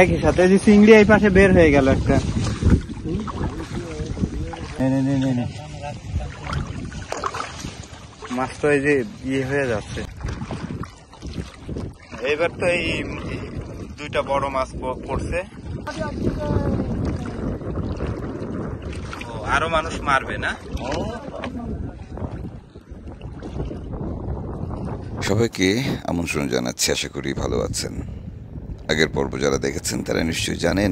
একই সাথে যে চিংড়ি এই পাশে বের হয়ে গেল একটা। মাছ তো এই যে ইয়ে হয়ে যাচ্ছে। এইবার তো এই দুইটা বড় মাছ পড়ছে। আরো মানুষ মারবে না? সবাইকে আমন্ত্রণ জানাচ্ছি, আশা করি ভালো আছেন। আগের পর্ব যারা দেখেছেন তারা নিশ্চয়ই জানেন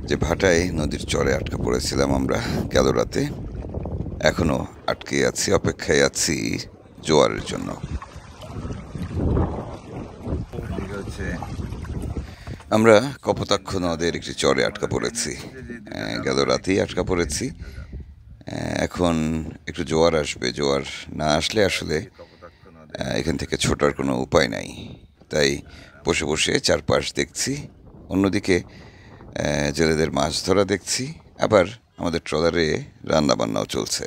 যে ভাটায় নদীর চরে আটকা পড়েছিলাম আমরা গেল রাতে। এখনো আটকে আছি, অপেক্ষায় আছি জোয়ারের জন্য। আমরা কপোতাক্ষ নদের একটি চরে আটকা পড়েছি, গেল রাতেই আটকা পড়েছি। এখন একটু জোয়ার আসবে, জোয়ার না আসলে আসলে এখান থেকে ছোটার কোনো উপায় নাই। তাই বসে বসে চারপাশ দেখছি, অন্যদিকে জেলেদের মাছ ধরা দেখছি, আবার আমাদের ট্রলারে রান্না বান্নাও চলছে।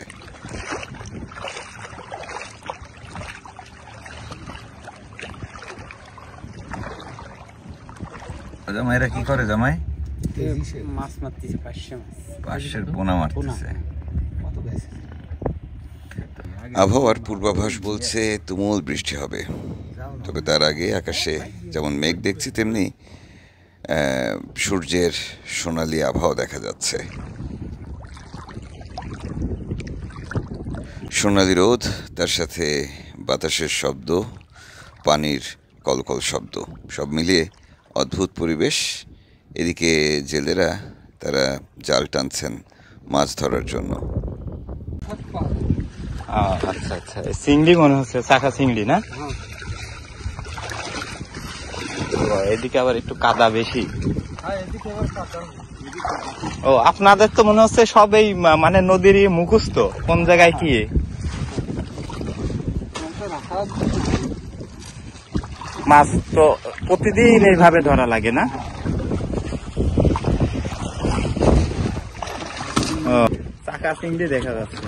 জামাইরা কি করে? জামাই মাছ মারতেছে, পাশের পোনা মারতেছে। আবহাওয়ার পূর্বাভাস বলছে তুমুল বৃষ্টি হবে, তবে তার আগে আকাশে যেমন মেঘ দেখছি তেমনি সূর্যের সোনালি আবহাওয়া দেখা যাচ্ছে। সোনালি রোদ, তার সাথে বাতাসের শব্দ, পানির কলকল শব্দ, সব মিলিয়ে অদ্ভুত পরিবেশ। এদিকে জেলেরা তারা জাল টানছেন মাছ ধরার জন্য। আচ্ছা আচ্ছা, চিংড়ি মনে হচ্ছে, চাকা চিংড়ি না? এদিকে আবার একটু কাদা বেশি। ও, আপনাদের তো মনে হচ্ছে সব এই মানে নদীরই মুখস্থ, কোন জায়গায় কি মাছ তো প্রতিদিন এইভাবে ধরা লাগে না? ও, চাকা চিংড়ি দেখা যাচ্ছে।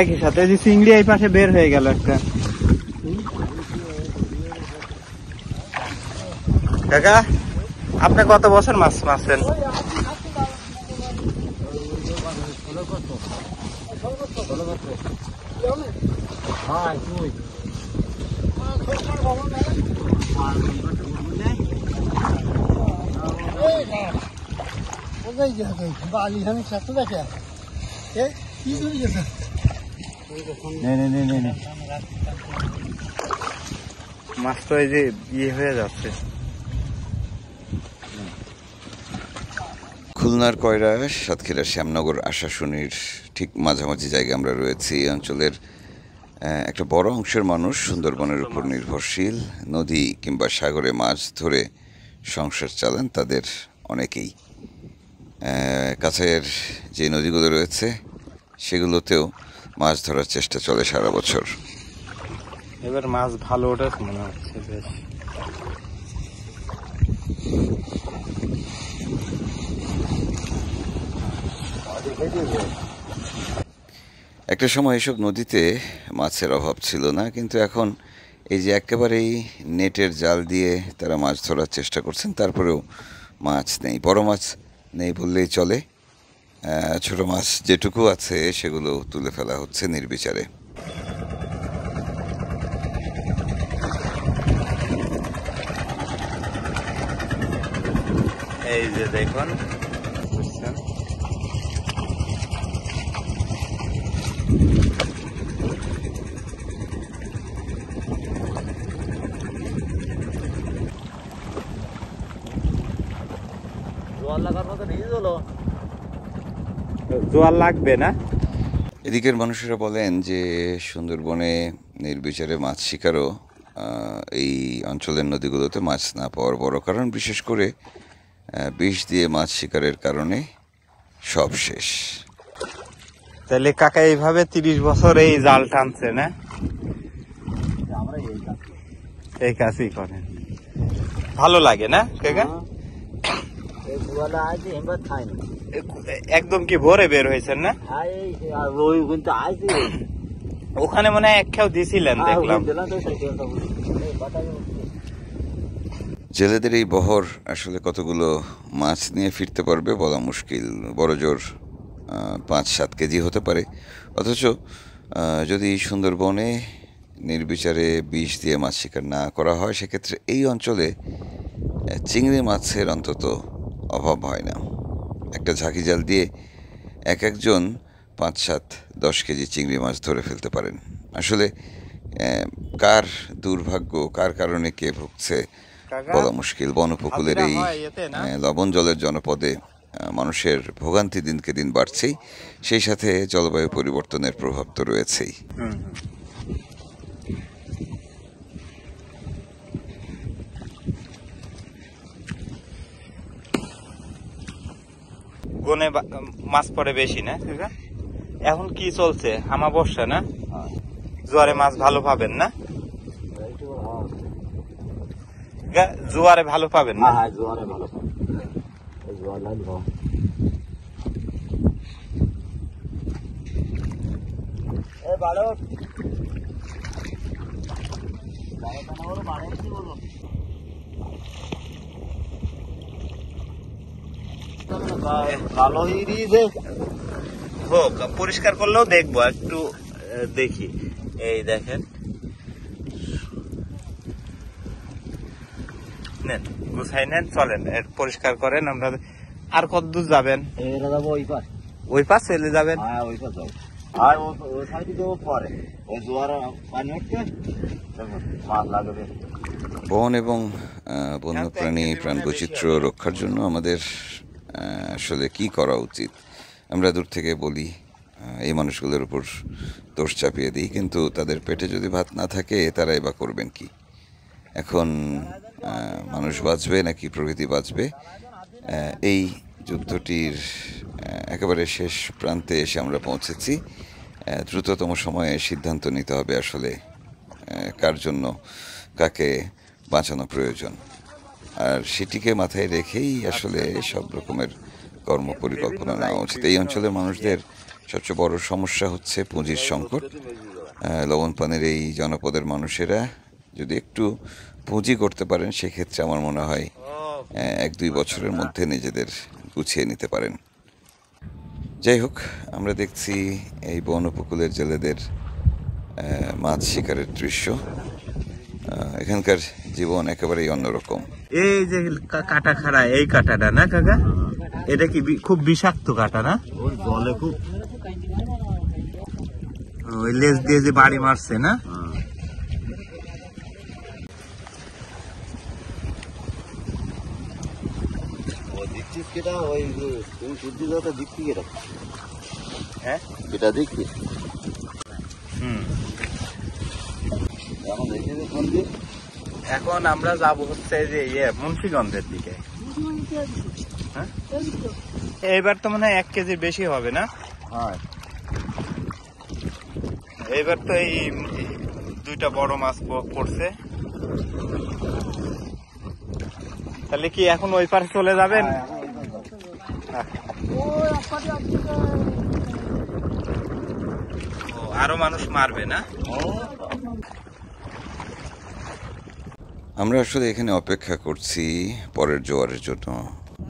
একই সাথে যে চিংড়ি এই পাশে বের হয়ে গেল একটা। কাকা, আপনি কত বছর মাছ মারছেন? মাছ তো এই যে ইয়ে হয়ে যাচ্ছে। খুলনার কয়রা, সাতক্ষীরা, শ্যামনগর, আশাশুনির ঠিক মাঝামাঝি জায়গায় আমরা রয়েছি। এই অঞ্চলের একটা বড় অংশের মানুষ সুন্দরবনের উপর নির্ভরশীল। নদী কিংবা সাগরে মাছ ধরে সংসার চালান তাদের অনেকেই। কাছের যে নদীগুলো রয়েছে সেগুলোতেও মাছ ধরার চেষ্টা চলে সারা বছর। এবার মাছ ভালো ওঠে মনে হচ্ছে বেশ। একটা সময় এসব নদীতে মাছের অভাব ছিল না, কিন্তু এখন এই যে একেবারেই নেটের জাল দিয়ে তারা মাছ ধরার চেষ্টা করছেন, তারপরেও মাছ নেই, বড় মাছ নেই বললেই চলে। ছোট মাছ যেটুকু আছে সেগুলো তুলে ফেলা হচ্ছে নির্বিচারে। এই যে দেখুন, জোয়ার লাগবে না। এদিকের মানুষেরা বলেন যে সুন্দরবনে নির্বিচারে মাছ শিকারও এই অঞ্চলের নদীগুলোতে মাছ না পাওয়ার বড় কারণ, বিশেষ করে বিষ দিয়ে মাছ শিকারের কারণে সব শেষ। তাহলে কাকা এইভাবে 30 বছর এই জাল টানছে না? এই কাজই করেন, ভালো লাগে না কাকা? একদম কি ভোরে বের হয়েছেন না? ওখানে মনে হয় এক খেয়াও দিছিলেন দেখলাম। জেলেদের এই বহর আসলে কতগুলো মাছ নিয়ে ফিরতে পারবে বলা মুশকিল। বড়জোর 5-7 কেজি হতে পারে। অথচ যদি সুন্দরবনে নির্বিচারে বিষ দিয়ে মাছ শিকার না করা হয়, সেক্ষেত্রে এই অঞ্চলে চিংড়ি মাছের অন্তত অভাব হয় না। একটা ঝাঁকি জাল দিয়ে একজন 5-7-10 কেজি চিংড়ি মাছ ধরে ফেলতে পারেন। আসলে কার দুর্ভাগ্য, কার কারণে কে ভুগছে বলা মুশকিল। বনউপকূলের এই লবণ জলের জনপদে মানুষের ভোগান্তি দিনকে দিন বাড়ছেই, সেই সাথে জলবায়ু পরিবর্তনের প্রভাব তো রয়েছেই। গনে মাছ পড়ে বেশি না? এখন কি চলছে? আমাবস্যা না? জোয়ারে মাছ ভালো পাবেন না? জোয়ারে ভালো পাবেন না? জোয়ারে ভালো জোয়ার লাগবে। হোক, পরিষ্কার করলেও দেখবো, একটু দেখি। এই দেখেন, নেন গুছাই নেন, চলেন পরিষ্কার করেন। আমরা আর কত দূর যাবেন? ওই পাশ চলে যাবেন? বন এবং বন্যপ্রাণী প্রাণ বৈচিত্র্য রক্ষার জন্য আমাদের আসলে কি করা উচিত? আমরা দূর থেকে বলি, এই মানুষগুলোর উপর দোষ চাপিয়ে দিই, কিন্তু তাদের পেটে যদি ভাত না থাকে তারাই বা করবেন কি? এখন মানুষ বাঁচবে নাকি প্রকৃতি বাঁচবে? এই যুদ্ধটির একেবারে শেষ প্রান্তে এসে আমরা পৌঁছেছি। দ্রুততম সময়ে সিদ্ধান্ত নিতে হবে আসলে কার জন্য কাকে বাঁচানো প্রয়োজন, আর সেটিকে মাথায় রেখেই আসলে সব রকমের কর্ম পরিকল্পনা নেওয়া উচিত। এই অঞ্চলের মানুষদের সবচেয়ে বড় সমস্যা হচ্ছে পুঁজির সংকট। লবণ পানের এই জনপদের মানুষেরা যদি একটু পুঁজি করতে পারেন, সেক্ষেত্রে আমার মনে হয় 1-2 বছরের মধ্যে নিজেদের গুছিয়ে নিতে পারেন। যাই হোক, আমরা দেখছি এই বন উপকূলের জেলেদের মাছ শিকারের দৃশ্য। এখানকার জীবন একেবারেই অন্যরকম। এই যে কাটা খাড়া, এই কাটাটা না কাকা? এটা কি খুব বিষাক্ত কাটা না? জলে খুব ওই লেজ দিয়ে যে বাড়ি মারছে না? হ্যাঁ, এটা দেখছি। এখন আমরা যাব হচ্ছে যে মুন্সিগঞ্জের দিকে। এইবার তো মনে হয় 1 কেজির বেশি হবে না? এইবার তো এই 2টা বড় মাছ পড়ছে। তাহলে কি এখন ওই পারে চলে যাবেন? আরো মানুষ মারবে না? আমরা আসলে এখানে অপেক্ষা করছি পরের জোয়ারের জন্য।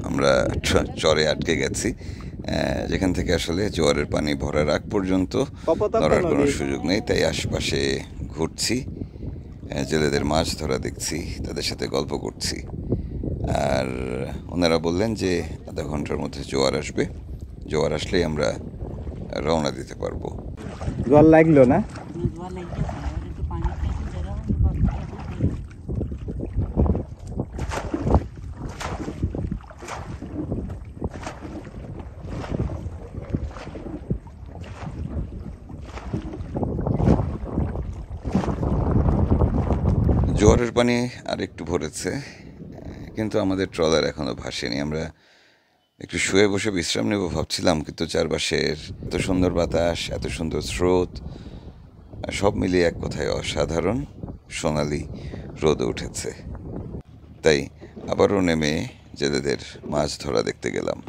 আমরা চরে আটকে গেছি, যেখান থেকে আসলে জোয়ারের পানি ভরার আগ পর্যন্ত ধরার কোনো সুযোগ নেই। তাই আশপাশে ঘুরছি, জেলেদের মাছ ধরা দেখছি, তাদের সাথে গল্প করছি। আর ওনারা বললেন যে আধা ঘন্টার মধ্যে জোয়ার আসবে, জোয়ার আসলেই আমরা রওনা দিতে পারবো। জল লাগলো না? জোয়ারের পানি আর একটু ভরেছে, কিন্তু আমাদের ট্রলার এখনো ভাসেনি। আমরা একটু শুয়ে বসে বিশ্রাম নেব ভাবছিলাম, কিন্তু চারপাশের এত সুন্দর বাতাস, এত সুন্দর স্রোত, সব মিলিয়ে এক কথায় অসাধারণ সোনালি রোদ উঠেছে। তাই আবারও নেমে জেলেদের মাছ ধরা দেখতে গেলাম।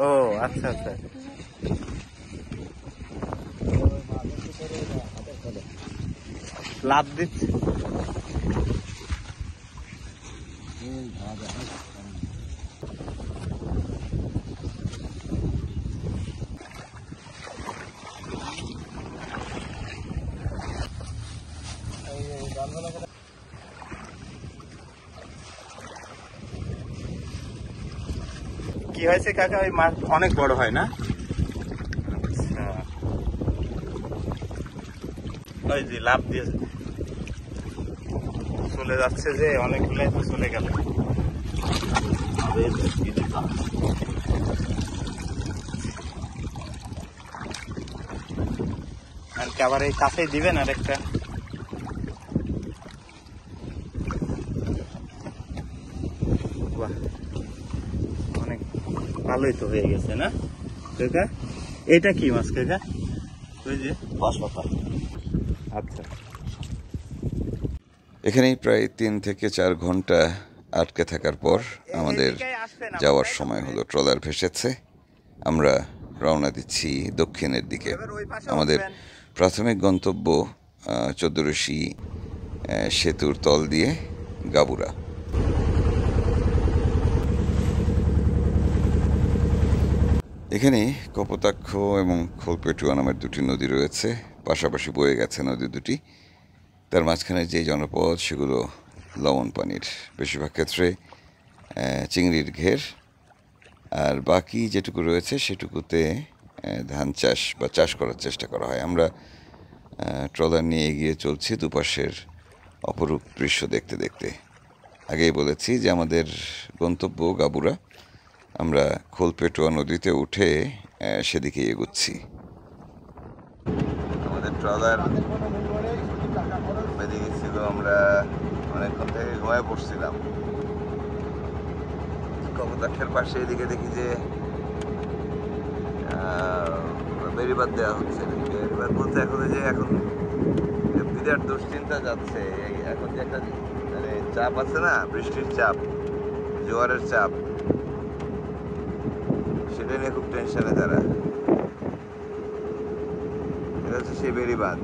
ও আচ্ছা আচ্ছা, লাভ দিচ্ছে। কি হয়েছে কাকা, ওই মাছ অনেক বড় হয় না? আচ্ছা, ওই যে লাভ দিয়ে চলে যাচ্ছে, যে অনেকগুলাই তো চলে গেল। আর কি আবার এই কাছেই দিবেন আর একটা? বাহ, অনেক ভালোই তো হয়ে গেছে না কাকা? এটা কি মাছ কাকা? ওই যে বাঁশপাতা। আচ্ছা, এখানেই প্রায় 3 থেকে 4 ঘন্টা আটকে থাকার পর আমাদের যাওয়ার সময় হলো। ট্রলার ভেসেছে, আমরা রওনা দিচ্ছি দক্ষিণের দিকে। আমাদের প্রাথমিক গন্তব্য 14 সেতুর তল দিয়ে গাবুরা। এখানে কপোতাক্ষ এবং খোলপেটুয়া নামের দুটি নদী রয়েছে, পাশাপাশি বয়ে গেছে নদী দুটি। তার মাঝখানে যে জনপদ সেগুলো লবণ পানির, বেশিরভাগ ক্ষেত্রে চিংড়ির ঘের, আর বাকি যেটুকু রয়েছে সেটুকুতে ধান চাষ বা চাষ করার চেষ্টা করা হয়। আমরা ট্রলার নিয়ে এগিয়ে চলছি দুপাশের অপরূপ দৃশ্য দেখতে দেখতে। আগেই বলেছি যে আমাদের গন্তব্য গাবুরা। আমরা খোলপেটুয়া নদীতে উঠে সেদিকে এগুচ্ছি। আমাদের ট্রলার বেঁধে গেছিল, আমরা অনেকক্ষণ থেকে ঘুমায় পড়ছিলাম। কপোতাক্ষের পাশে এদিকে দেখি যে বেড়িবাঁধ দেওয়া হচ্ছে। বেড়িবাঁধ বলতে এখন যে এখন বিরাট দুশ্চিন্তা যাচ্ছে। এখন যে একটা মানে চাপ আছে না, বৃষ্টির চাপ, জোয়ারের চাপ, সেটা নিয়ে খুব টেনশনে তারা। এটা হচ্ছে সেই বেড়িবাঁধ।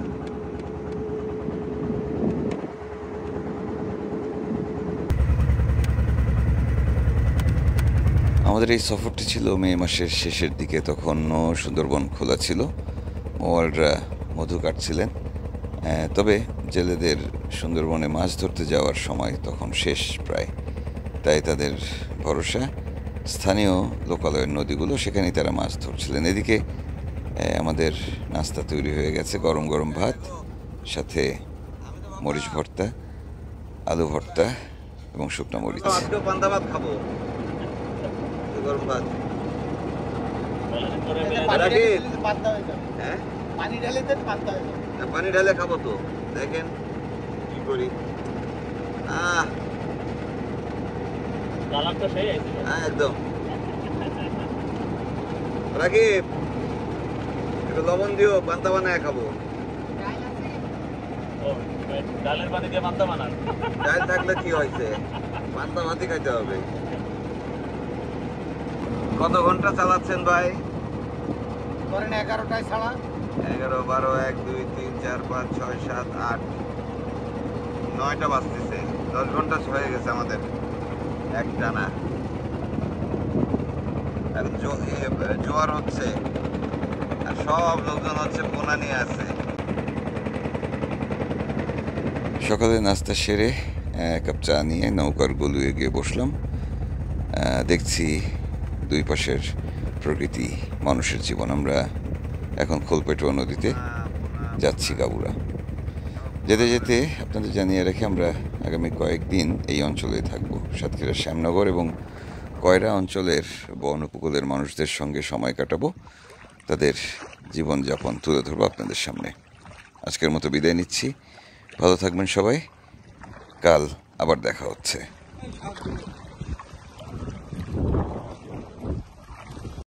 আমাদের এই সফরটি ছিল মে মাসের শেষের দিকে, তখনও সুন্দরবন খোলা ছিল, মওয়ালরা মধু কাটছিলেন। তবে জেলেদের সুন্দরবনে মাছ ধরতে যাওয়ার সময় তখন শেষ প্রায়, তাই তাদের ভরসা স্থানীয় লোকালয়ের নদীগুলো, সেখানেই তারা মাছ ধরছিলেন। এদিকে আমাদের নাস্তা তৈরি হয়ে গেছে, গরম গরম ভাত, সাথে মরিচ ভর্তা, আলু ভর্তা এবং শুকনো মরিচ। আজকেও পান্তা ভাত খাবো, গরম ভাত। পানি ঢালে খাবো তো, দেখেন কি করি। একদম রাকিব, একটু লবণ দিও, পান্তা বানায় খাবো। ডালের পানি দিয়ে পান্তা বানান? ডাল থাকলে কি হয়েছে, পান্তা ভাতই খাইতে হবে। কত ঘন্টা চালাচ্ছেন ভাই? ধরেন 11টায় ছাড়া। 11, 12, 1, 2, 3, 4, 5, 6, 7, 8, 9টা বাজতেছে। 10 ঘন্টা হয়ে গেছে আমাদের এক টানা। এখন জোয়ার হচ্ছে আর সব লোকজন হচ্ছে পোনা নিয়ে আছে। সকালে নাস্তা সেরে এক কাপ চা নিয়ে নৌকার গলুয়ে গিয়ে বসলাম। দেখছি দুই পাশের প্রকৃতি, মানুষের জীবন। আমরা এখন খোলপেটুয়া নদীতে যাচ্ছি গাবুরা। যেতে যেতে আপনাদের জানিয়ে রেখে আমরা আগামী কয়েকদিন এই অঞ্চলেই থাকব। সাতক্ষীরা শ্যামনগর এবং কয়রা অঞ্চলের বন উপকূলের মানুষদের সঙ্গে সময় কাটাবো, তাদের জীবনযাপন তুলে ধরবো আপনাদের সামনে। আজকের মতো বিদায় নিচ্ছি, ভালো থাকবেন সবাই, কাল আবার দেখা হচ্ছে।